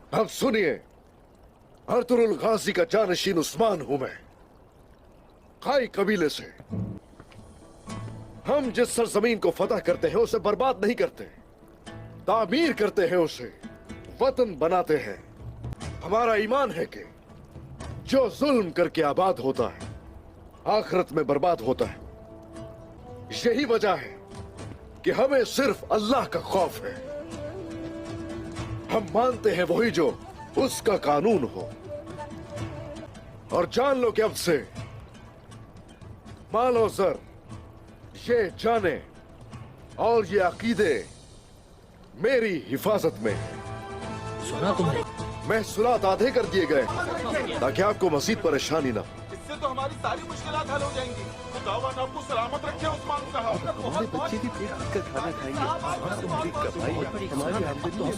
अब सुनिए, अर्तुरुल गाजी का जानशीन उस्मान हूं मैं, खाई कबीले से। हम जिस सरजमीन को फतह करते हैं उसे बर्बाद नहीं करते, तामीर करते हैं, उसे वतन बनाते हैं। हमारा ईमान है कि जो जुल्म करके आबाद होता है आखिरत में बर्बाद होता है। यही वजह है कि हमें सिर्फ अल्लाह का खौफ है। हम मानते हैं वही जो उसका कानून हो। और जान लो कि अब से मालो जर, ये जाने और ये अकीदे मेरी हिफाजत में है। सुना तुमने? महसूलात आधे कर दिए गए ताकि आपको मजीद परेशानी ना हो। इससे तो हमारी सारी मुश्किलात हल हो जाएंगी। खुदावन आपको सलामत रखे उस्मान साहब। हमारे बच्चे भी पेट भर कर खाना खाएंगे। तुम्हारी कमाई हमारी आमदनी